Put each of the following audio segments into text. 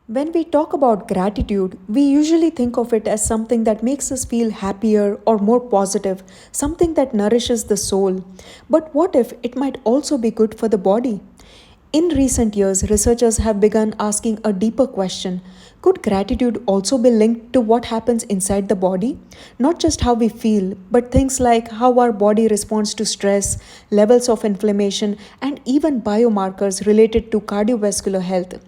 When we talk about gratitude, we usually think of it as something that makes us feel happier or more positive, something that nourishes the soul. But what if it might also be good for the body? In recent years, researchers have begun asking a deeper question. Could gratitude also be linked to what happens inside the body? Not just how we feel, but things like how our body responds to stress, levels of inflammation, and even biomarkers related to cardiovascular health.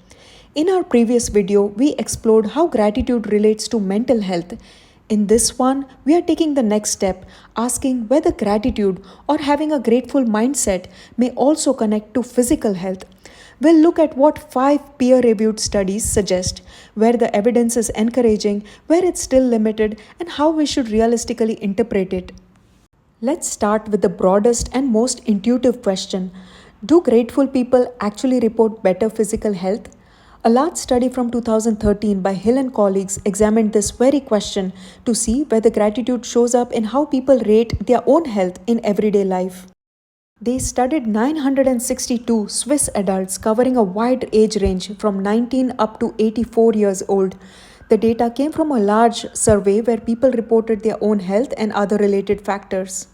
In our previous video, we explored how gratitude relates to mental health. In this one, we are taking the next step, asking whether gratitude or having a grateful mindset may also connect to physical health. We'll look at what 5 peer reviewed studies suggest, where the evidence is encouraging, where it's still limited, and how we should realistically interpret it. Let's start with the broadest and most intuitive question. Do grateful people actually report better physical health? A large study from 2013 by Hill and colleagues examined this very question to see whether gratitude shows up in how people rate their own health in everyday life. They studied 962 Swiss adults covering a wide age range from 19 up to 84 years old. The data came from a large survey where people reported their own health and other related factors.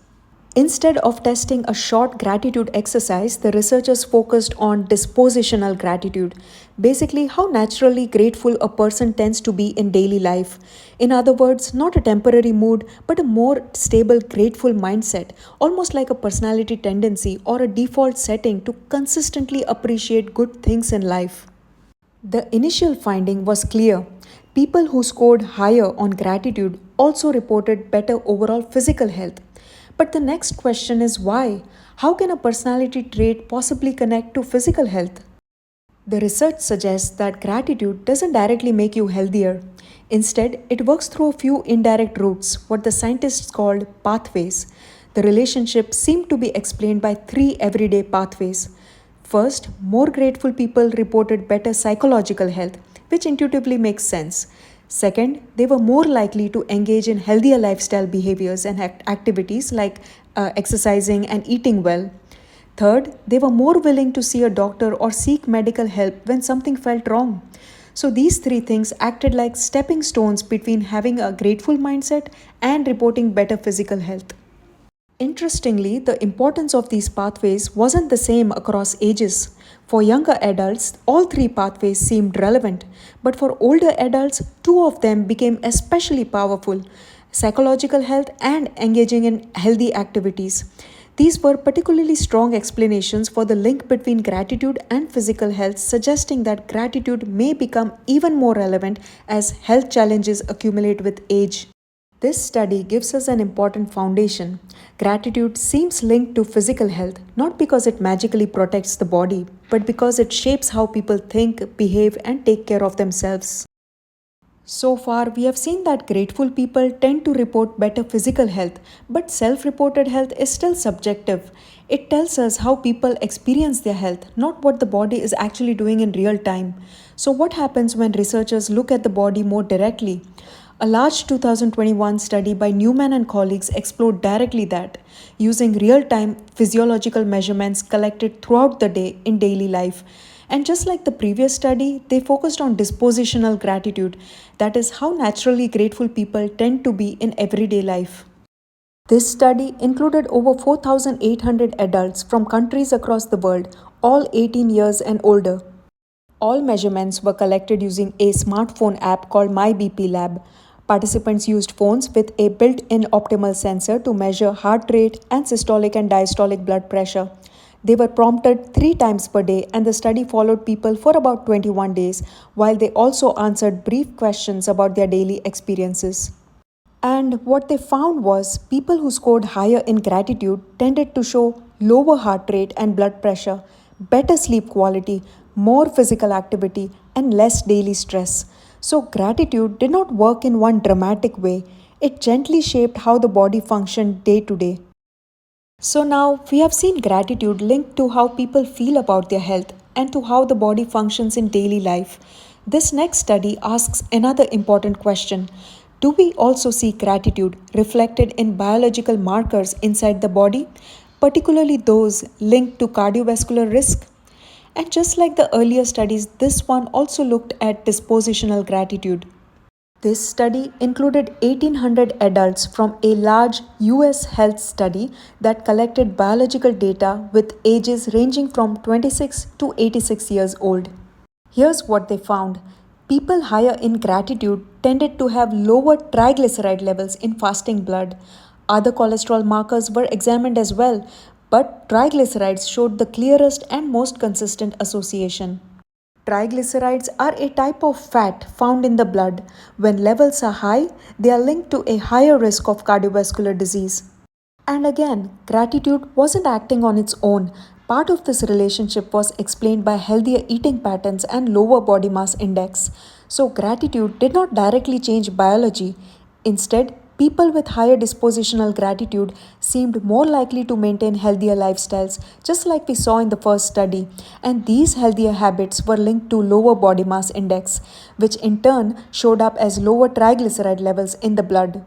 Instead of testing a short gratitude exercise, the researchers focused on dispositional gratitude, basically, how naturally grateful a person tends to be in daily life. In other words, not a temporary mood, but a more stable, grateful mindset, almost like a personality tendency or a default setting to consistently appreciate good things in life. The initial finding was clear. People who scored higher on gratitude also reported better overall physical health. But the next question is why? How can a personality trait possibly connect to physical health? The research suggests that gratitude doesn't directly make you healthier. Instead, it works through a few indirect routes, what the scientists called pathways. The relationship seemed to be explained by 3 everyday pathways. First, more grateful people reported better psychological health, which intuitively makes sense. Second, they were more likely to engage in healthier lifestyle behaviors and activities like exercising and eating well. Third, they were more willing to see a doctor or seek medical help when something felt wrong. So, these 3 things acted like stepping stones between having a grateful mindset and reporting better physical health. Interestingly, the importance of these pathways wasn't the same across ages. For younger adults, all 3 pathways seemed relevant, but for older adults, 2 of them became especially powerful: psychological health and engaging in healthy activities. These were particularly strong explanations for the link between gratitude and physical health, suggesting that gratitude may become even more relevant as health challenges accumulate with age. This study gives us an important foundation. Gratitude seems linked to physical health, not because it magically protects the body, but because it shapes how people think, behave, and take care of themselves. So far, we have seen that grateful people tend to report better physical health, but self reported health is still subjective. It tells us how people experience their health, not what the body is actually doing in real time. So, what happens when researchers look at the body more directly? A large 2021 study by Newman and colleagues explored directly that, using real time physiological measurements collected throughout the day in daily life. And just like the previous study, they focused on dispositional gratitude, that is, how naturally grateful people tend to be in everyday life. This study included over 4,800 adults from countries across the world, all 18 years and older. All measurements were collected using a smartphone app called MyBP Lab. Participants used phones with a built in optimal sensor to measure heart rate and systolic and diastolic blood pressure. They were prompted 3 times per day, and the study followed people for about 21 days, while they also answered brief questions about their daily experiences. And what they found was people who scored higher in gratitude tended to show lower heart rate and blood pressure, better sleep quality, more physical activity, and less daily stress. So, gratitude did not work in one dramatic way, it gently shaped how the body functioned day to day. So, now we have seen gratitude linked to how people feel about their health and to how the body functions in daily life. This next study asks another important question. Do we also see gratitude reflected in biological markers inside the body, particularly those linked to cardiovascular risk? And just like the earlier studies, this one also looked at dispositional gratitude. This study included 1,800 adults from a large US health study that collected biological data with ages ranging from 26 to 86 years old. Here's what they found: people higher in gratitude tended to have lower triglyceride levels in fasting blood. Other cholesterol markers were examined as well, but triglycerides showed the clearest and most consistent association. Triglycerides are a type of fat found in the blood. When levels are high, they are linked to a higher risk of cardiovascular disease. And again, gratitude wasn't acting on its own. Part of this relationship was explained by healthier eating patterns and lower body mass index. So, gratitude did not directly change biology. Instead, people with higher dispositional gratitude seemed more likely to maintain healthier lifestyles, just like we saw in the first study. And these healthier habits were linked to lower body mass index, which in turn showed up as lower triglyceride levels in the blood.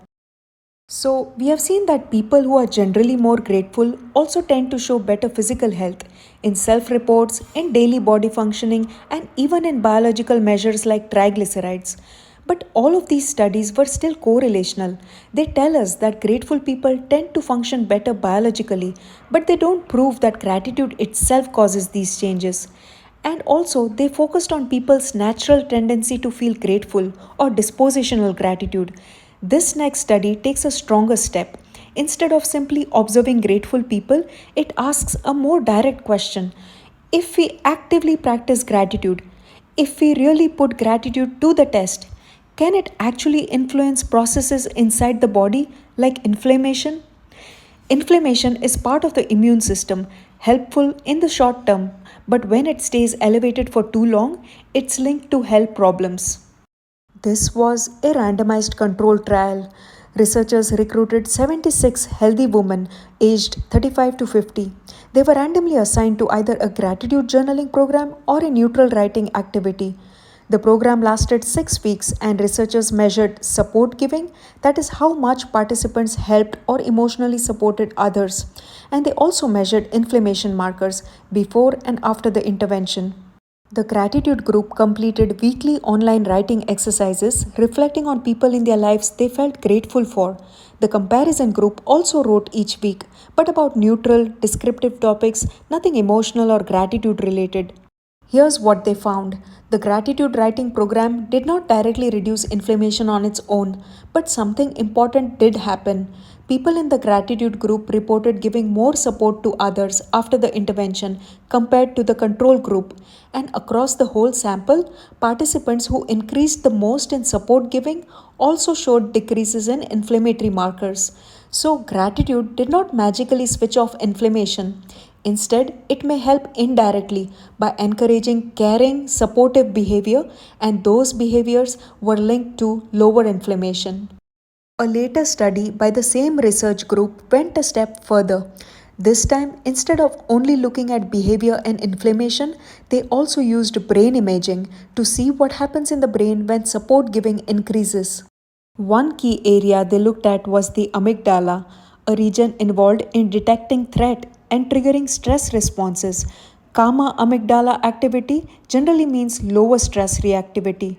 So, we have seen that people who are generally more grateful also tend to show better physical health in self reports, in daily body functioning, and even in biological measures like triglycerides. But all of these studies were still correlational. They tell us that grateful people tend to function better biologically, but they don't prove that gratitude itself causes these changes. And also, they focused on people's natural tendency to feel grateful or dispositional gratitude. This next study takes a stronger step. Instead of simply observing grateful people, it asks a more direct question. If we actively practice gratitude, if we really put gratitude to the test, can it actually influence processes inside the body like inflammation? Inflammation is part of the immune system, helpful in the short term, but when it stays elevated for too long, it's linked to health problems. This was a randomized control trial. Researchers recruited 76 healthy women aged 35 to 50. They were randomly assigned to either a gratitude journaling program or a neutral writing activity. The program lasted 6 weeks, and researchers measured support giving, that is, how much participants helped or emotionally supported others. And they also measured inflammation markers before and after the intervention. The gratitude group completed weekly online writing exercises reflecting on people in their lives they felt grateful for. The comparison group also wrote each week, but about neutral, descriptive topics, nothing emotional or gratitude related. Here's what they found: the gratitude writing program did not directly reduce inflammation on its own, but something important did happen. People in the gratitude group reported giving more support to others after the intervention compared to the control group. And across the whole sample, participants who increased the most in support giving also showed decreases in inflammatory markers. So, gratitude did not magically switch off inflammation. Instead, it may help indirectly by encouraging caring, supportive behavior, and those behaviors were linked to lower inflammation. A later study by the same research group went a step further. This time, instead of only looking at behavior and inflammation, they also used brain imaging to see what happens in the brain when support giving increases. One key area they looked at was the amygdala, a region involved in detecting threat and triggering stress responses. Calmer amygdala activity generally means lower stress reactivity.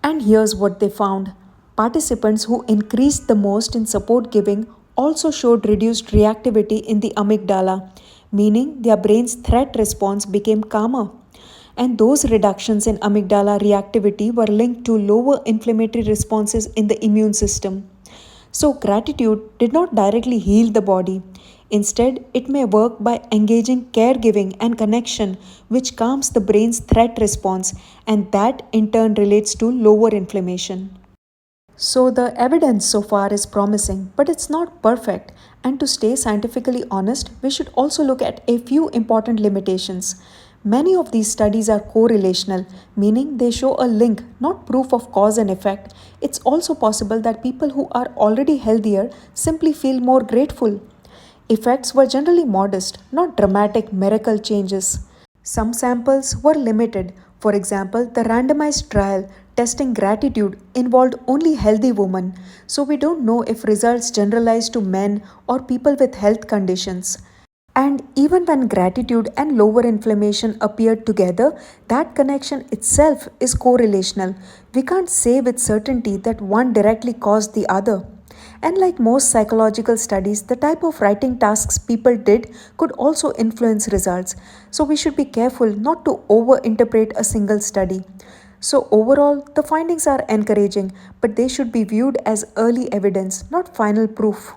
And here's what they found: participants who increased the most in support giving also showed reduced reactivity in the amygdala, meaning their brain's threat response became calmer. And those reductions in amygdala reactivity were linked to lower inflammatory responses in the immune system. So, gratitude did not directly heal the body. Instead, it may work by engaging caregiving and connection, which calms the brain's threat response, and that in turn relates to lower inflammation. So, the evidence so far is promising, but it's not perfect. And to stay scientifically honest, we should also look at a few important limitations. Many of these studies are correlational, meaning they show a link, not proof of cause and effect. It's also possible that people who are already healthier simply feel more grateful. Effects were generally modest, not dramatic miracle changes. Some samples were limited. For example, the randomized trial testing gratitude involved only healthy women, so we don't know if results generalized to men or people with health conditions. And even when gratitude and lower inflammation appear together, that connection itself is correlational. We can't say with certainty that one directly caused the other. And like most psychological studies, the type of writing tasks people did could also influence results. So we should be careful not to overinterpret a single study. So, overall, the findings are encouraging, but they should be viewed as early evidence, not final proof.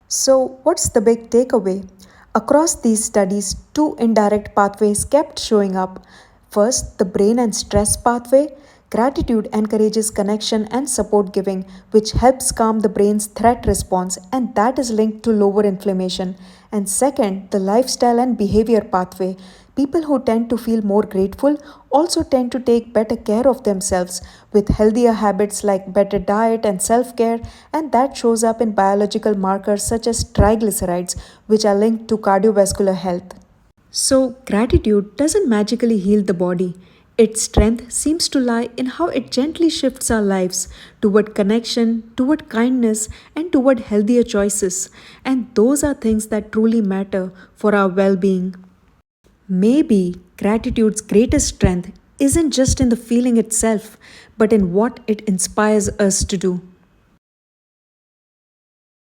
So, what's the big takeaway? Across these studies, two indirect pathways kept showing up. First, the brain and stress pathway. Gratitude encourages connection and support giving, which helps calm the brain's threat response, and that is linked to lower inflammation. And second, the lifestyle and behavior pathway. People who tend to feel more grateful also tend to take better care of themselves with healthier habits like better diet and self care, and that shows up in biological markers such as triglycerides, which are linked to cardiovascular health. So, gratitude doesn't magically heal the body. Its strength seems to lie in how it gently shifts our lives toward connection, toward kindness, and toward healthier choices. And those are things that truly matter for our well being. Maybe gratitude's greatest strength isn't just in the feeling itself, but in what it inspires us to do.